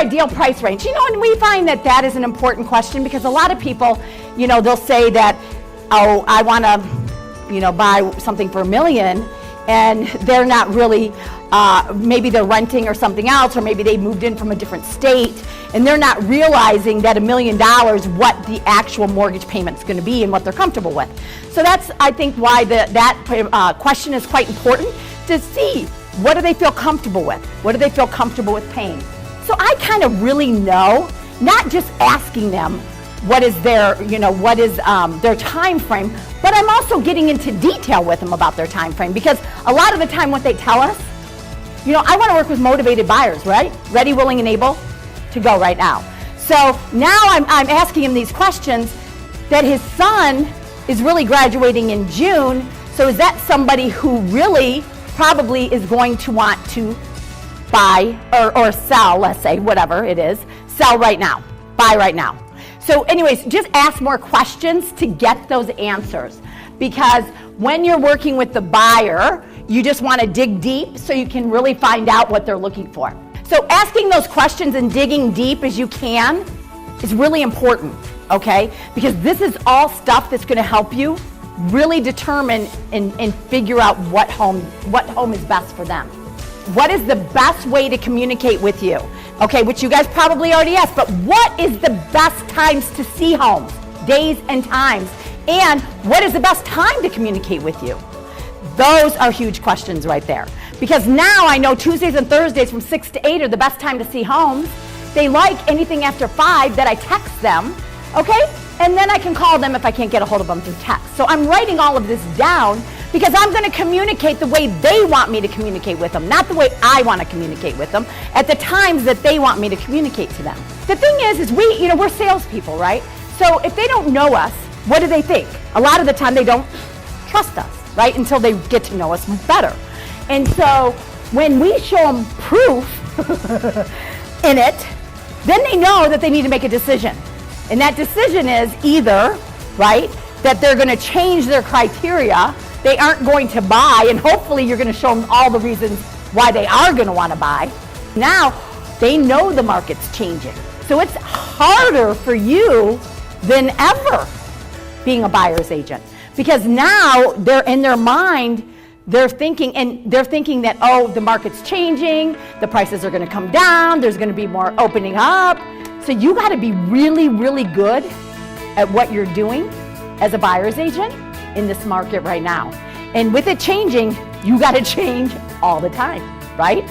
ideal price range? You know, and we find that that is an important question because a lot of people, you know, they'll say that, oh, I want to, you know, buy something for $1 million, and they're not really, maybe they're renting or something else, or maybe they moved in from a different state, and they're not realizing that $1 million, what the actual mortgage payment's going to be and what they're comfortable with. So that's, I think, why that question is quite important, to see what do they feel comfortable with? What do they feel comfortable with paying? So I kind of really know, not just asking them what is their, you know, what is their time frame, but I'm also getting into detail with them about their time frame, because a lot of the time what they tell us, you know, I want to work with motivated buyers, right? Ready, willing, and able to go right now. So now I'm asking him these questions, that his son is really graduating in June, so is that somebody who really probably is going to want to buy or sell, let's say, whatever it is, sell right now, buy right now. So anyways, just ask more questions to get those answers, because when you're working with the buyer, you just want to dig deep so you can really find out what they're looking for. So asking those questions and digging deep as you can is really important, okay? Because this is all stuff that's going to help you really determine and figure out what home is best for them. What is the best way to communicate with you? Okay, which you guys probably already asked, but what is the best times to see homes, days and times? And what is the best time to communicate with you? Those are huge questions right there. Because now I know Tuesdays and Thursdays from 6 to 8 are the best time to see homes. They like anything after 5 that I text them, okay? And then I can call them if I can't get a hold of them through text. So I'm writing all of this down because I'm going to communicate the way they want me to communicate with them, not the way I want to communicate with them at the times that they want me to communicate to them. The thing is we're salespeople, right? So if they don't know us, what do they think? A lot of the time they don't trust us, right? Until they get to know us better. And so when we show them proof in it, then they know that they need to make a decision. And that decision is either, right, that they're going to change their criteria, they aren't going to buy, and hopefully you're going to show them all the reasons why they are going to want to buy. Now, they know the market's changing. So it's harder for you than ever being a buyer's agent. Because now they're in their mind, they're thinking that, oh, the market's changing, the prices are going to come down, there's going to be more opening up. So you got to be really, really good at what you're doing as a buyer's agent in this market right now. And with it changing, you got to change all the time, right?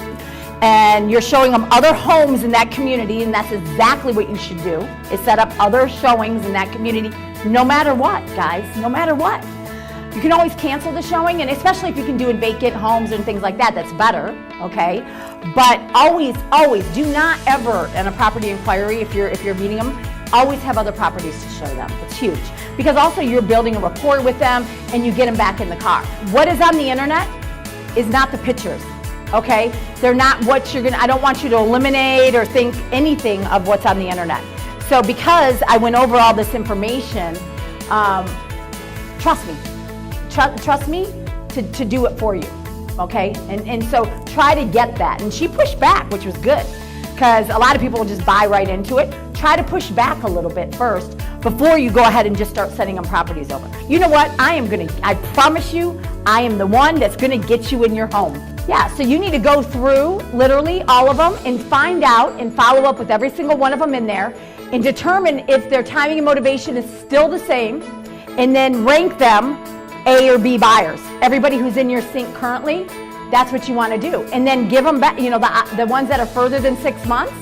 And you're showing them other homes in that community, and that's exactly what you should do, is set up other showings in that community, no matter what, guys, no matter what. You can always cancel the showing, and especially if you can do in vacant homes and things like that, that's better, okay? But always, always, do not ever, in a property inquiry, if you're meeting them, always have other properties to show them. It's huge. Because also you're building a rapport with them, and you get them back in the car. What is on the internet is not the pictures, okay? They're not what you're I don't want you to eliminate or think anything of what's on the internet. So because I went over all this information, trust me. Trust me to do it for you, okay? And so try to get that. And she pushed back, which was good, because a lot of people will just buy right into it. Try to push back a little bit first before you go ahead and just start sending them properties over. You know what? I promise you, I am the one that's gonna get you in your home. Yeah, so you need to go through literally all of them and find out and follow up with every single one of them in there and determine if their timing and motivation is still the same, and then rank them A or B buyers. Everybody who's in your sync currently, that's what you want to do. And then give them back, the ones that are further than 6 months,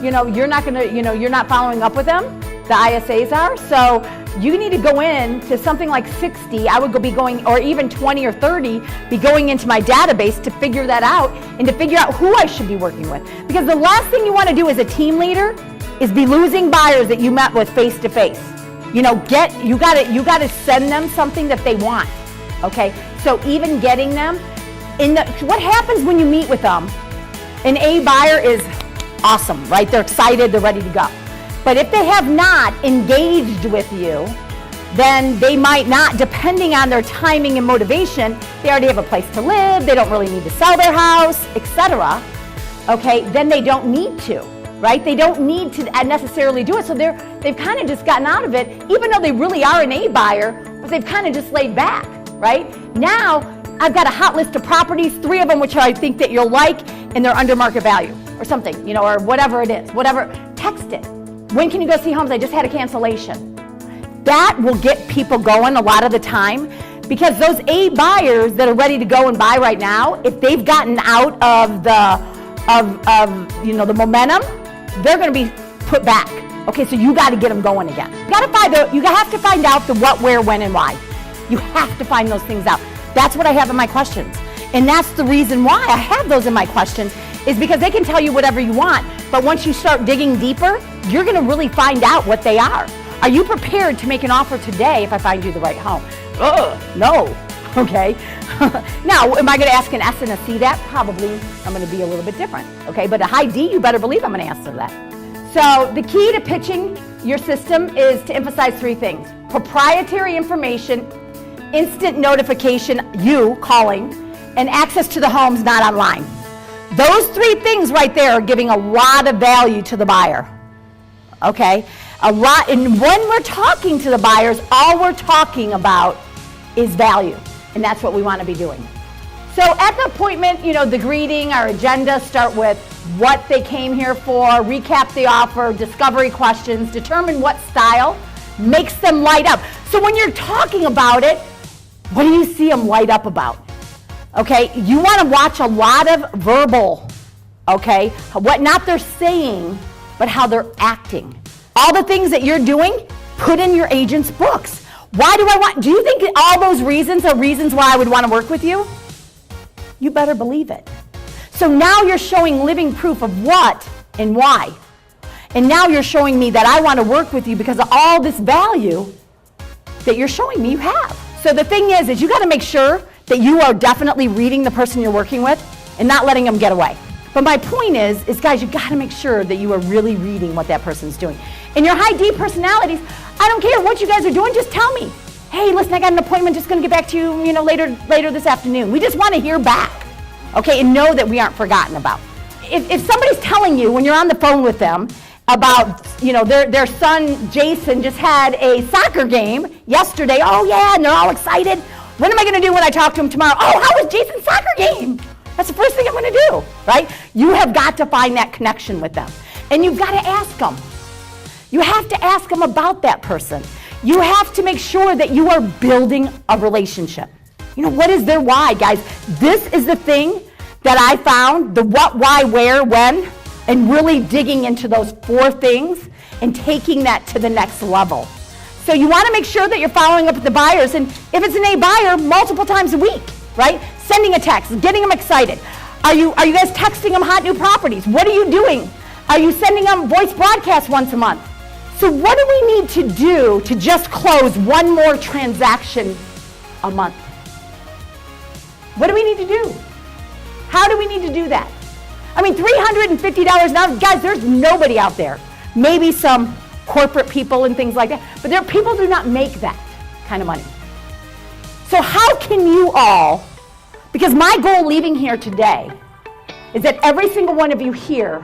you're not following up with them. The ISAs are. So you need to go in to something like 60. I would be going, or even 20 or 30, be going into my database to figure that out and to figure out who I should be working with. Because the last thing you want to do as a team leader is be losing buyers that you met with face to face. You gotta send them something that they want, okay? So even getting them, what happens when you meet with them? An A buyer is awesome, right? They're excited, they're ready to go. But if they have not engaged with you, then they might not, depending on their timing and motivation, they already have a place to live, they don't really need to sell their house, etc. Okay, then they don't need to. right? They don't need to necessarily do it, so they've kind of just gotten out of it, even though they really are an A buyer, but they've kind of just laid back, right? Now, I've got a hot list of properties, 3 of them which I think that you'll like, and they're under market value, or something, or whatever it is, whatever. Text it. When can you go see homes? I just had a cancellation. That will get people going a lot of the time, because those A buyers that are ready to go and buy right now, if they've gotten out of the momentum, they're going to be put back. Okay, so you got to get them going again. You have to find out the what, where, when, and why. You have to find those things out. That's what I have in my questions. And that's the reason why I have those in my questions, is because they can tell you whatever you want, but once you start digging deeper, you're going to really find out what they are. Are you prepared to make an offer today if I find you the right home? No. Okay. Now, am I going to ask an S and a C that? Probably. I'm going to be a little bit different. Okay, but a high D, you better believe I'm going to answer that. So the key to pitching your system is to emphasize 3 things: proprietary information, instant notification, you calling, and access to the homes not online. Those 3 things right there are giving a lot of value to the buyer. Okay? A lot. And when we're talking to the buyers, all we're talking about is value. And that's what we want to be doing. So at the appointment, the greeting, our agenda, start with what they came here for, recap the offer, discovery questions, determine what style makes them light up. So when you're talking about it, what do you see them light up about? Okay, you want to watch a lot of verbal, okay? What not they're saying, but how they're acting. All the things that you're doing, put in your agent's books. Do you think all those reasons are reasons why I would want to work with you? You better believe it. So now you're showing living proof of what and why. And now you're showing me that I want to work with you because of all this value that you're showing me you have. So the thing is you got to make sure that you are definitely reading the person you're working with and not letting them get away. But my point is guys, you got to make sure that you are really reading what that person's doing. And your high D personalities, I don't care what you guys are doing, just tell me. Hey, listen, I got an appointment, just going to get back to you, later this afternoon. We just want to hear back, okay, and know that we aren't forgotten about. If somebody's telling you when you're on the phone with them about, their son Jason just had a soccer game yesterday, oh yeah, and they're all excited. What am I going to do when I talk to him tomorrow? Oh, how was Jason's soccer game? That's the first thing I'm going to do, right? You have got to find that connection with them. And you've got to ask them. You have to ask them about that person. You have to make sure that you are building a relationship. What is their why, guys? This is the thing that I found, the what, why, where, when, and really digging into those 4 things and taking that to the next level. So you want to make sure that you're following up with the buyers, and if it's an A buyer, multiple times a week, right? Sending a text, getting them excited. Are you guys texting them hot new properties? What are you doing? Are you sending them voice broadcasts once a month? So what do we need to do to just close 1 more transaction a month? What do we need to do? How do we need to do that? I mean, $350 now, guys, there's nobody out there. Maybe some corporate people and things like that, but people do not make that kind of money. So how can you all, because my goal leaving here today is that every single one of you here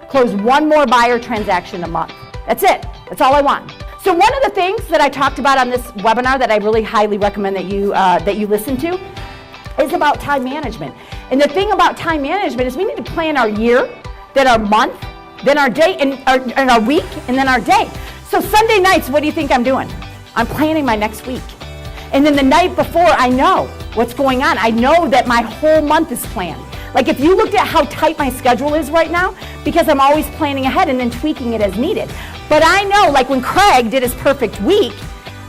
close 1 more buyer transaction a month. That's it. That's all I want. So one of the things that I talked about on this webinar that I really highly recommend that you listen to is about time management. And the thing about time management is we need to plan our year, then our month, then our day, and our week, and then our day. So Sunday nights, what do you think I'm doing? I'm planning my next week. And then the night before, I know what's going on. I know that my whole month is planned. Like if you looked at how tight my schedule is right now, because I'm always planning ahead and then tweaking it as needed. But I know, like when Craig did his perfect week,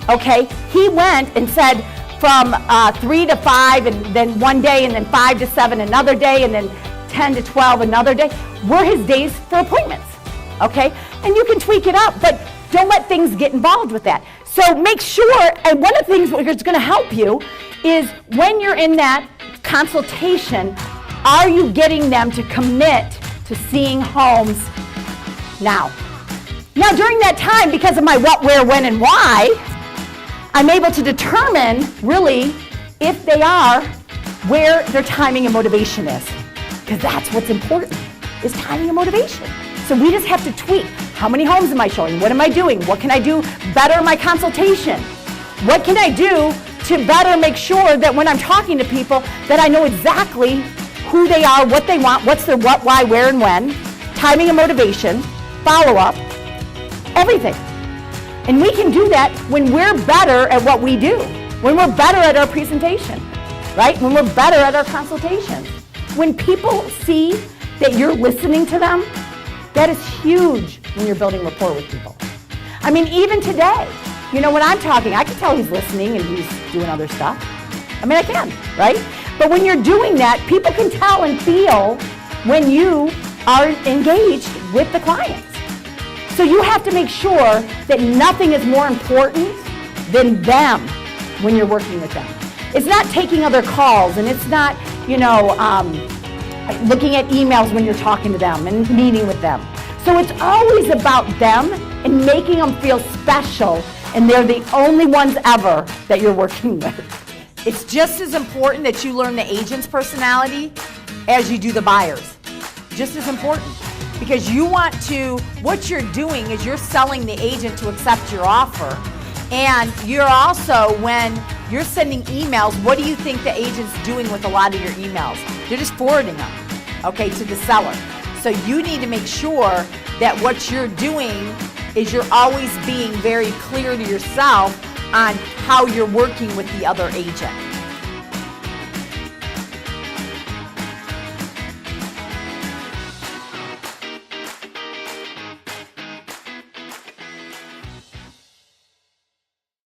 okay, he went and said from 3 to 5 and then one day, and then 5 to 7 another day, and then 10 to 12 another day, were his days for appointments, okay? And you can tweak it up, but don't let things get involved with that. So make sure, and one of the things that's going to help you is when you're in that consultation, are you getting them to commit to seeing homes now? Now, during that time, because of my what, where, when, and why, I'm able to determine, really, if they are, where their timing and motivation is. Because that's what's important, is timing and motivation. So we just have to tweak. How many homes am I showing? What am I doing? What can I do better in my consultation? What can I do to better make sure that when I'm talking to people that I know exactly who they are, what they want, what's their what, why, where, and when, timing and motivation, follow-up, everything. And we can do that when we're better at what we do, when we're better at our presentation, right? When we're better at our consultation. When people see that you're listening to them, that is huge when you're building rapport with people. I mean, even today, you know, when I'm talking, I can tell he's listening and he's doing other stuff. I mean, I can, right? But when you're doing that, people can tell and feel when you are engaged with the clients. So you have to make sure that nothing is more important than them when you're working with them. It's not taking other calls, and it's not, you know, looking at emails when you're talking to them and meeting with them. So it's always about them and making them feel special, and they're the only ones ever that you're working with. It's just as important that you learn the agent's personality as you do the buyer's. Just as important. Because you want to, what you're doing is you're selling the agent to accept your offer. And you're also, when you're sending emails, what do you think the agent's doing with a lot of your emails? They're just forwarding them, okay, to the seller. So you need to make sure that what you're doing is you're always being very clear to yourself on how you're working with the other agent.